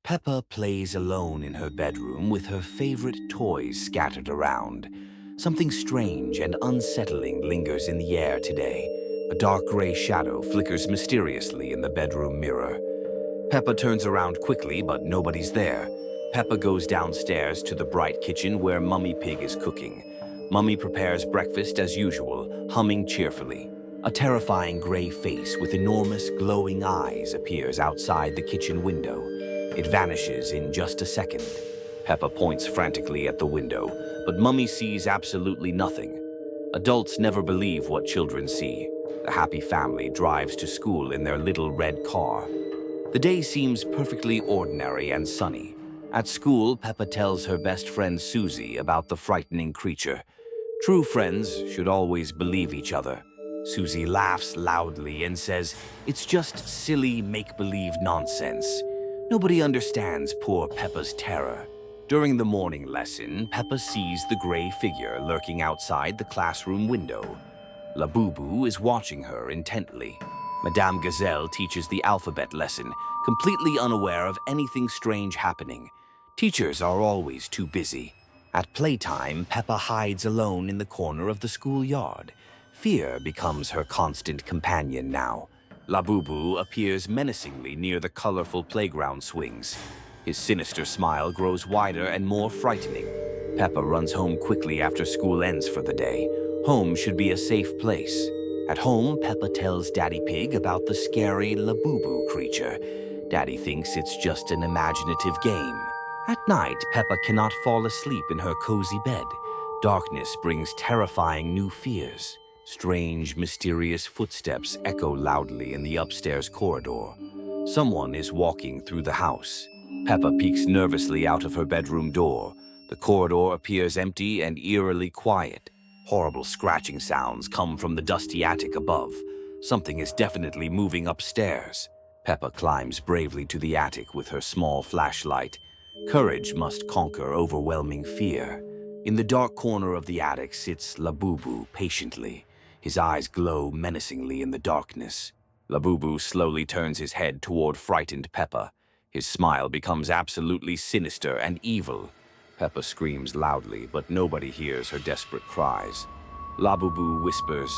Peppa plays alone in her bedroom with her favorite toys scattered around. Something strange and unsettling lingers in the air today. A dark gray shadow flickers mysteriously in the bedroom mirror. Peppa turns around quickly, but nobody's there. Peppa goes downstairs to the bright kitchen where Mummy Pig is cooking. Mummy prepares breakfast as usual, humming cheerfully. A terrifying gray face with enormous glowing eyes appears outside the kitchen window. It vanishes in just a second. Peppa points frantically at the window, but Mummy sees absolutely nothing. Adults never believe what children see. The happy family drives to school in their little red car. The day seems perfectly ordinary and sunny. At school, Peppa tells her best friend Susie about the frightening creature. True friends should always believe each other. Susie laughs loudly and says, "It's just silly make-believe nonsense." Nobody understands poor Peppa's terror. During the morning lesson, Peppa sees the gray figure lurking outside the classroom window. Labubu is watching her intently. Madame Gazelle teaches the alphabet lesson, completely unaware of anything strange happening. Teachers are always too busy. At playtime, Peppa hides alone in the corner of the schoolyard. Fear becomes her constant companion now. Labubu appears menacingly near the colorful playground swings. His sinister smile grows wider and more frightening. Peppa runs home quickly after school ends for the day. Home should be a safe place. At home, Peppa tells Daddy Pig about the scary Labubu creature. Daddy thinks it's just an imaginative game. At night, Peppa cannot fall asleep in her cozy bed. Darkness brings terrifying new fears. Strange, mysterious footsteps echo loudly in the upstairs corridor. Someone is walking through the house. Peppa peeks nervously out of her bedroom door. The corridor appears empty and eerily quiet. Horrible scratching sounds come from the dusty attic above. Something is definitely moving upstairs. Peppa climbs bravely to the attic with her small flashlight. Courage must conquer overwhelming fear. In the dark corner of the attic sits Labubu patiently. His eyes glow menacingly in the darkness. Labubu slowly turns his head toward frightened Peppa. His smile becomes absolutely sinister and evil. Peppa screams loudly, but nobody hears her desperate cries. Labubu whispers,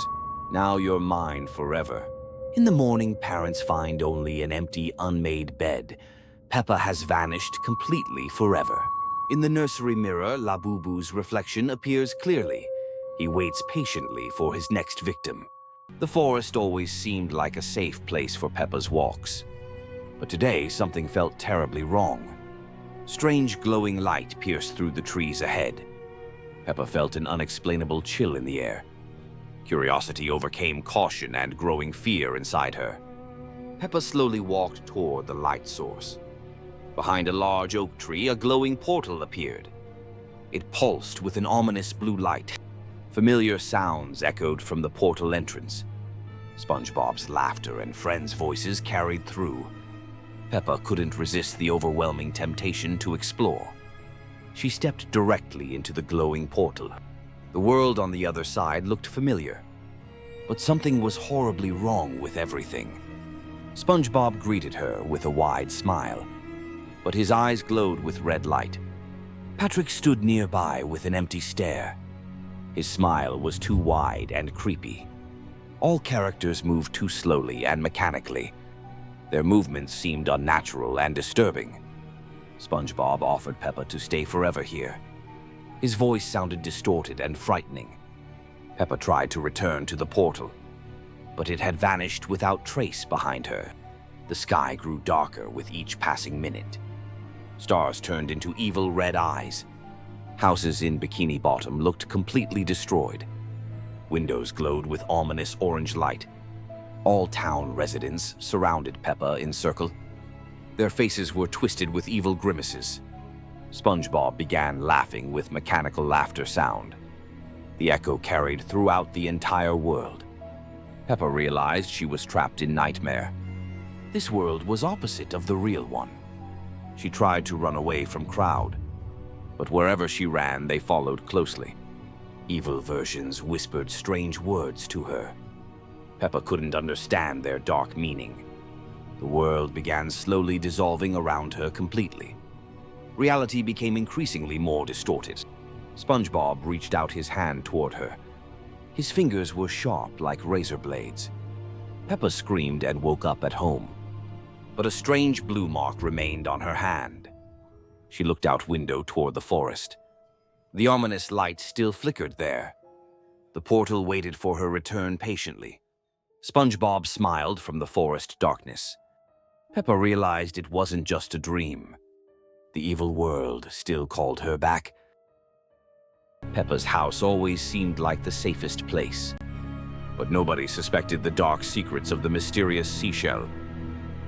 "Now you're mine forever." In the morning, parents find only an empty, unmade bed. Peppa has vanished completely forever. In the nursery mirror, Labubu's reflection appears clearly. He waits patiently for his next victim. The forest always seemed like a safe place for Peppa's walks. But today, something felt terribly wrong. Strange glowing light pierced through the trees ahead. Peppa felt an unexplainable chill in the air. Curiosity overcame caution and growing fear inside her. Peppa slowly walked toward the light source. Behind a large oak tree, a glowing portal appeared. It pulsed with an ominous blue light. Familiar sounds echoed from the portal entrance. SpongeBob's laughter and friends' voices carried through. Peppa couldn't resist the overwhelming temptation to explore. She stepped directly into the glowing portal. The world on the other side looked familiar, but something was horribly wrong with everything. SpongeBob greeted her with a wide smile, but his eyes glowed with red light. Patrick stood nearby with an empty stare. His smile was too wide and creepy. All characters moved too slowly and mechanically. Their movements seemed unnatural and disturbing. SpongeBob offered Peppa to stay forever here. His voice sounded distorted and frightening. Peppa tried to return to the portal, but it had vanished without trace behind her. The sky grew darker with each passing minute. Stars turned into evil red eyes. Houses in Bikini Bottom looked completely destroyed. Windows glowed with ominous orange light. All town residents surrounded Peppa in circle. Their faces were twisted with evil grimaces. SpongeBob began laughing with mechanical laughter sound. The echo carried throughout the entire world. Peppa realized she was trapped in nightmare. This world was opposite of the real one. She tried to run away from crowd, but wherever she ran, they followed closely. Evil versions whispered strange words to her. Peppa couldn't understand their dark meaning. The world began slowly dissolving around her completely. Reality became increasingly more distorted. SpongeBob reached out his hand toward her. His fingers were sharp like razor blades. Peppa screamed and woke up at home. But a strange blue mark remained on her hand. She looked out window toward the forest. The ominous light still flickered there. The portal waited for her return patiently. SpongeBob smiled from the forest darkness. Peppa realized it wasn't just a dream. The evil world still called her back. Peppa's house always seemed like the safest place. But nobody suspected the dark secrets of the mysterious seashell.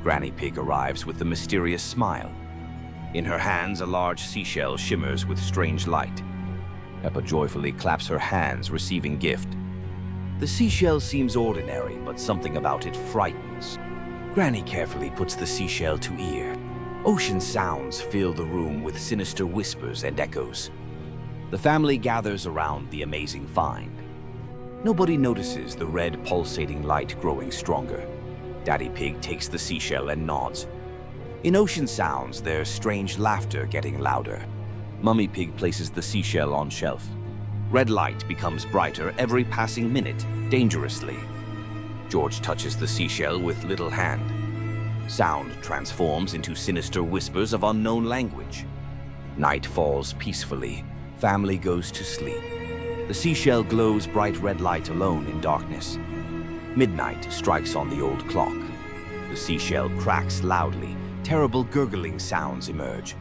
Granny Pig arrives with the mysterious smile. In her hands, a large seashell shimmers with strange light. Peppa joyfully claps her hands, receiving gift. The seashell seems ordinary, but something about it frightens. Granny carefully puts the seashell to ear. Ocean sounds fill the room with sinister whispers and echoes. The family gathers around the amazing find. Nobody notices the red pulsating light growing stronger. Daddy Pig takes the seashell and nods. In ocean sounds, there's strange laughter getting louder. Mummy Pig places the seashell on shelf. Red light becomes brighter every passing minute, dangerously. George touches the seashell with little hand. Sound transforms into sinister whispers of unknown language. Night falls peacefully. Family goes to sleep. The seashell glows bright red light alone in darkness. Midnight strikes on the old clock. The seashell cracks loudly. Terrible gurgling sounds emerge.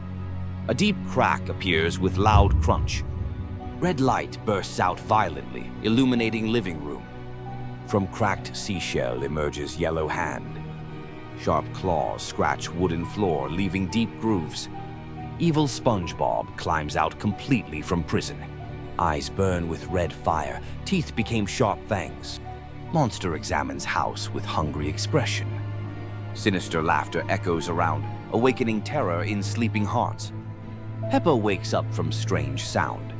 A deep crack appears with loud crunch. Red light bursts out violently, illuminating living room. From cracked seashell emerges yellow hand. Sharp claws scratch wooden floor, leaving deep grooves. Evil SpongeBob climbs out completely from prison. Eyes burn with red fire, teeth became sharp fangs. Monster examines house with hungry expression. Sinister laughter echoes around, awakening terror in sleeping hearts. Peppa wakes up from strange sound.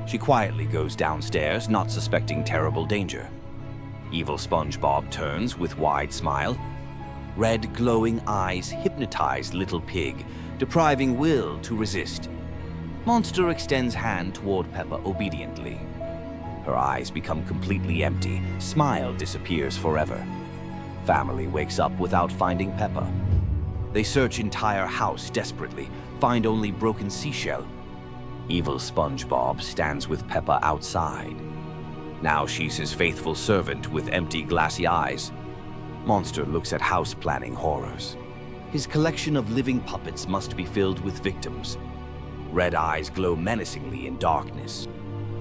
She quietly goes downstairs, not suspecting terrible danger. Evil SpongeBob turns with wide smile. Red glowing eyes hypnotize little pig, depriving will to resist. Monster extends hand toward Peppa obediently. Her eyes become completely empty. Smile disappears forever. Family wakes up without finding Peppa. They search entire house desperately, find only broken seashell. Evil SpongeBob stands with Peppa outside. Now she's his faithful servant with empty glassy eyes. Monster looks at house planning horrors. His collection of living puppets must be filled with victims. Red eyes glow menacingly in darkness.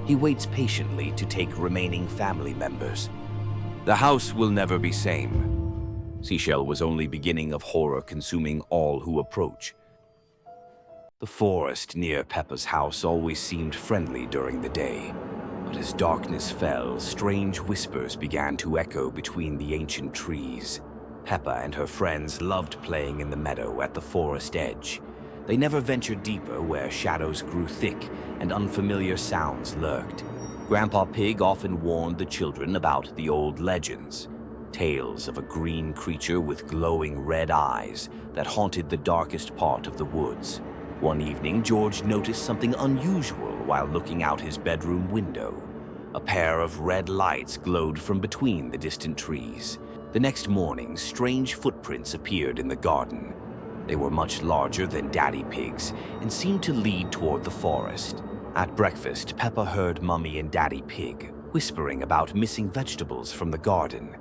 He waits patiently to take remaining family members. The house will never be same. Seashell was only beginning of horror consuming all who approach. The forest near Peppa's house always seemed friendly during the day. But as darkness fell, strange whispers began to echo between the ancient trees. Peppa and her friends loved playing in the meadow at the forest edge. They never ventured deeper where shadows grew thick and unfamiliar sounds lurked. Grandpa Pig often warned the children about the old legends. Tales of a green creature with glowing red eyes that haunted the darkest part of the woods. One evening, George noticed something unusual while looking out his bedroom window. A pair of red lights glowed from between the distant trees. The next morning, strange footprints appeared in the garden. They were much larger than Daddy Pig's and seemed to lead toward the forest. At breakfast, Peppa heard Mummy and Daddy Pig whispering about missing vegetables from the garden.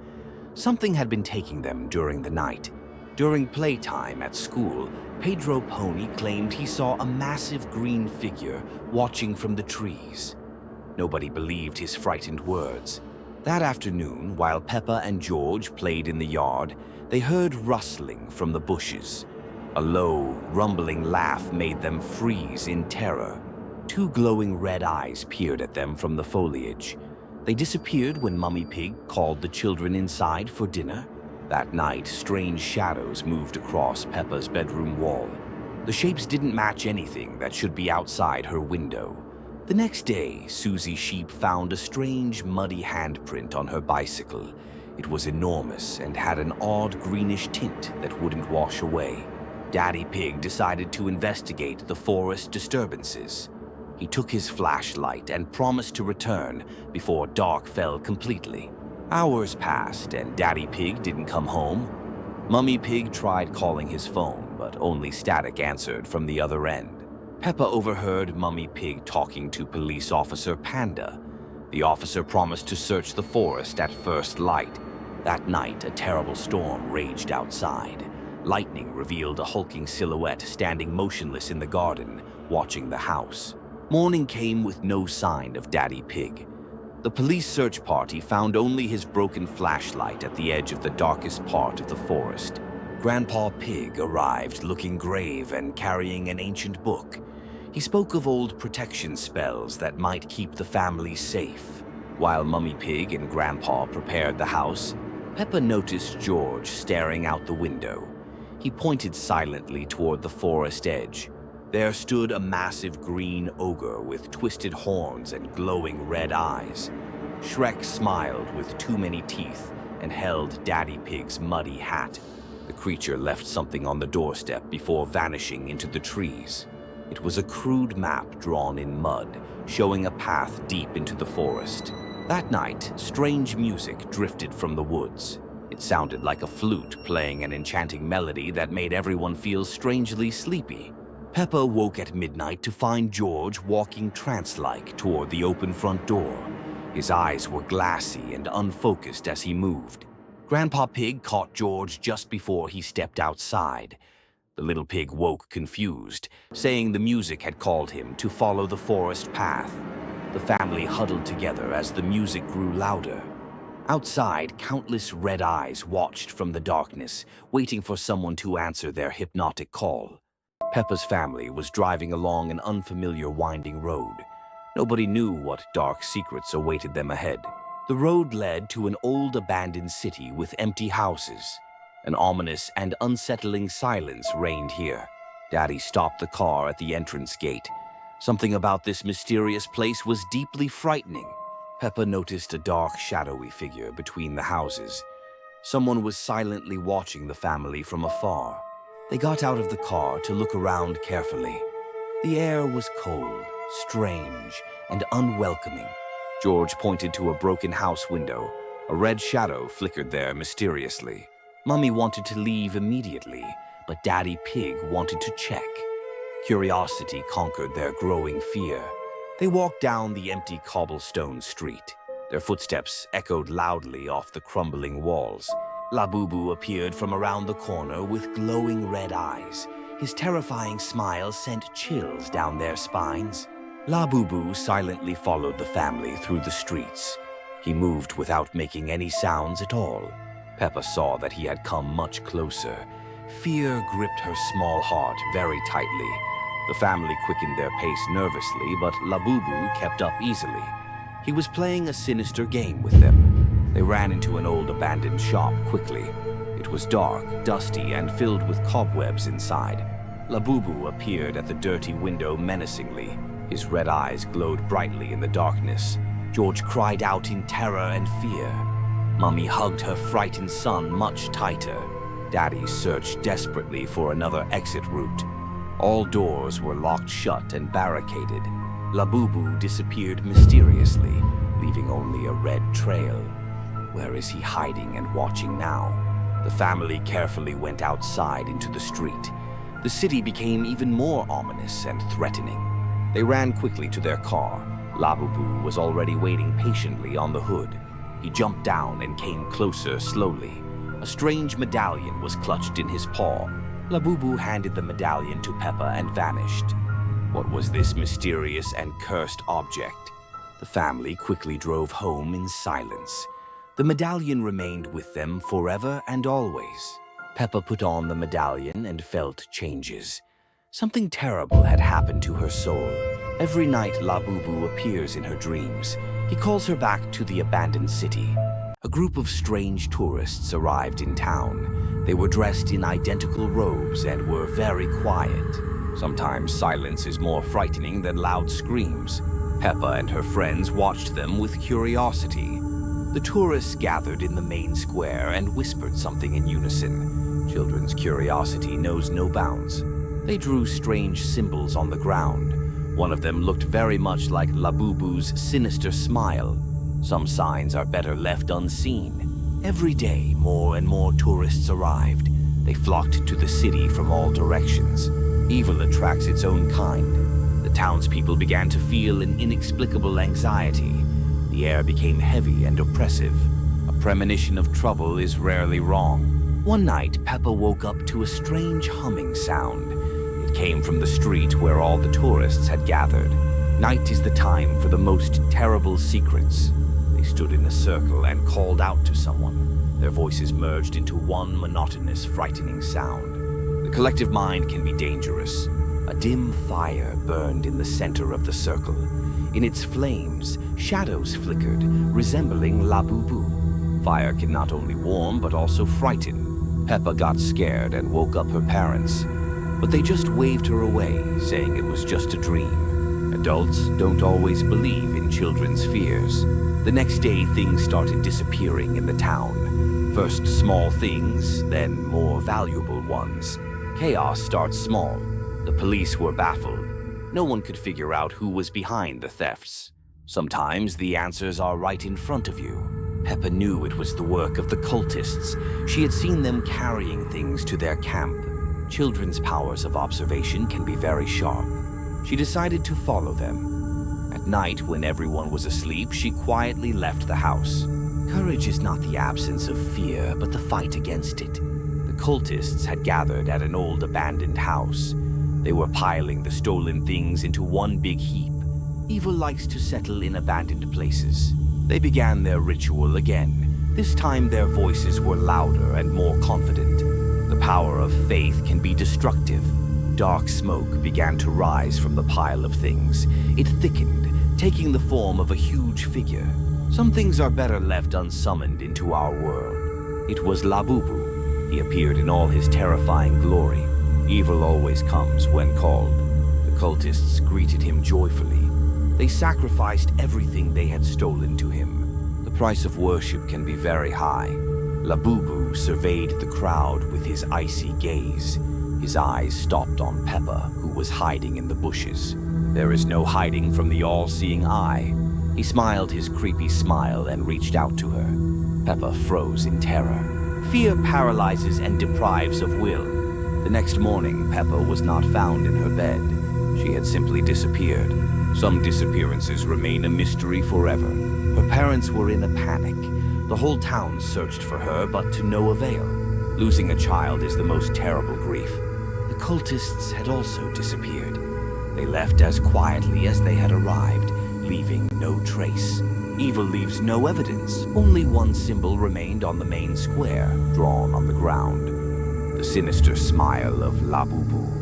Something had been taking them during the night. During playtime at school, Pedro Pony claimed he saw a massive green figure watching from the trees. Nobody believed his frightened words. That afternoon, while Peppa and George played in the yard, they heard rustling from the bushes. A low, rumbling laugh made them freeze in terror. Two glowing red eyes peered at them from the foliage. They disappeared when Mummy Pig called the children inside for dinner. That night, strange shadows moved across Peppa's bedroom wall. The shapes didn't match anything that should be outside her window. The next day, Susie Sheep found a strange, muddy handprint on her bicycle. It was enormous and had an odd greenish tint that wouldn't wash away. Daddy Pig decided to investigate the forest disturbances. He took his flashlight and promised to return before dark fell completely. Hours passed and Daddy Pig didn't come home. Mummy Pig tried calling his phone, but only static answered from the other end. Peppa overheard Mummy Pig talking to Police Officer Panda. The officer promised to search the forest at first light. That night, a terrible storm raged outside. Lightning revealed a hulking silhouette standing motionless in the garden, watching the house. Morning came with no sign of Daddy Pig. The police search party found only his broken flashlight at the edge of the darkest part of the forest. Grandpa Pig arrived looking grave and carrying an ancient book. He spoke of old protection spells that might keep the family safe. While Mummy Pig and Grandpa prepared the house, Peppa noticed George staring out the window. He pointed silently toward the forest edge. There stood a massive green ogre with twisted horns and glowing red eyes. Shrek smiled with too many teeth and held Daddy Pig's muddy hat. The creature left something on the doorstep before vanishing into the trees. It was a crude map drawn in mud, showing a path deep into the forest. That night, strange music drifted from the woods. It sounded like a flute playing an enchanting melody that made everyone feel strangely sleepy. Peppa woke at midnight to find George walking trance-like toward the open front door. His eyes were glassy and unfocused as he moved. Grandpa Pig caught George just before he stepped outside. The little pig woke confused, saying the music had called him to follow the forest path. The family huddled together as the music grew louder. Outside, countless red eyes watched from the darkness, waiting for someone to answer their hypnotic call. Peppa's family was driving along an unfamiliar winding road. Nobody knew what dark secrets awaited them ahead. The road led to an old abandoned city with empty houses. An ominous and unsettling silence reigned here. Daddy stopped the car at the entrance gate. Something about this mysterious place was deeply frightening. Peppa noticed a dark, shadowy figure between the houses. Someone was silently watching the family from afar. They got out of the car to look around carefully. The air was cold, strange, and unwelcoming. George pointed to a broken house window. A red shadow flickered there mysteriously. Mummy wanted to leave immediately, but Daddy Pig wanted to check. Curiosity conquered their growing fear. They walked down the empty cobblestone street. Their footsteps echoed loudly off the crumbling walls. Labubu appeared from around the corner with glowing red eyes. His terrifying smile sent chills down their spines. Labubu silently followed the family through the streets. He moved without making any sounds at all. Peppa saw that he had come much closer. Fear gripped her small heart very tightly. The family quickened their pace nervously, but Labubu kept up easily. He was playing a sinister game with them. They ran into an old abandoned shop quickly. It was dark, dusty, and filled with cobwebs inside. Labubu appeared at the dirty window menacingly. His red eyes glowed brightly in the darkness. George cried out in terror and fear. Mummy hugged her frightened son much tighter. Daddy searched desperately for another exit route. All doors were locked shut and barricaded. Labubu disappeared mysteriously, leaving only a red trail. Where is he hiding and watching now? The family carefully went outside into the street. The city became even more ominous and threatening. They ran quickly to their car. Labubu was already waiting patiently on the hood. He jumped down and came closer slowly. A strange medallion was clutched in his paw. Labubu handed the medallion to Peppa and vanished. What was this mysterious and cursed object? The family quickly drove home in silence. The medallion remained with them forever and always. Peppa put on the medallion and felt changes. Something terrible had happened to her soul. Every night Labubu appears in her dreams. He calls her back to the abandoned city. A group of strange tourists arrived in town. They were dressed in identical robes and were very quiet. Sometimes silence is more frightening than loud screams. Peppa and her friends watched them with curiosity. The tourists gathered in the main square and whispered something in unison. Children's curiosity knows no bounds. They drew strange symbols on the ground. One of them looked very much like Labubu's sinister smile. Some signs are better left unseen. Every day, more and more tourists arrived. They flocked to the city from all directions. Evil attracts its own kind. The townspeople began to feel an inexplicable anxiety. The air became heavy and oppressive. A premonition of trouble is rarely wrong. One night, Peppa woke up to a strange humming sound. It came from the street where all the tourists had gathered. Night is the time for the most terrible secrets. They stood in a circle and called out to someone. Their voices merged into one monotonous, frightening sound. The collective mind can be dangerous. A dim fire burned in the center of the circle. In its flames, shadows flickered, resembling Labubu. Fire can not only warm, but also frighten. Peppa got scared and woke up her parents. But they just waved her away, saying it was just a dream. Adults don't always believe in children's fears. The next day, things started disappearing in the town. First small things, then more valuable ones. Chaos starts small. The police were baffled. No one could figure out who was behind the thefts. Sometimes the answers are right in front of you. Peppa knew it was the work of the cultists. She had seen them carrying things to their camp. Children's powers of observation can be very sharp. She decided to follow them. At night, when everyone was asleep, she quietly left the house. Courage is not the absence of fear, but the fight against it. The cultists had gathered at an old abandoned house. They were piling the stolen things into one big heap. Evil likes to settle in abandoned places. They began their ritual again. This time their voices were louder and more confident. The power of faith can be destructive. Dark smoke began to rise from the pile of things. It thickened, taking the form of a huge figure. Some things are better left unsummoned into our world. It was Labubu. He appeared in all his terrifying glory. Evil always comes when called. The cultists greeted him joyfully. They sacrificed everything they had stolen to him. The price of worship can be very high. Labubu surveyed the crowd with his icy gaze. His eyes stopped on Peppa, who was hiding in the bushes. There is no hiding from the all-seeing eye. He smiled his creepy smile and reached out to her. Peppa froze in terror. Fear paralyzes and deprives of will. The next morning, Peppa was not found in her bed. She had simply disappeared. Some disappearances remain a mystery forever. Her parents were in a panic. The whole town searched for her, but to no avail. Losing a child is the most terrible grief. The cultists had also disappeared. They left as quietly as they had arrived, leaving no trace. Evil leaves no evidence. Only one symbol remained on the main square, drawn on the ground. The sinister smile of Labubu.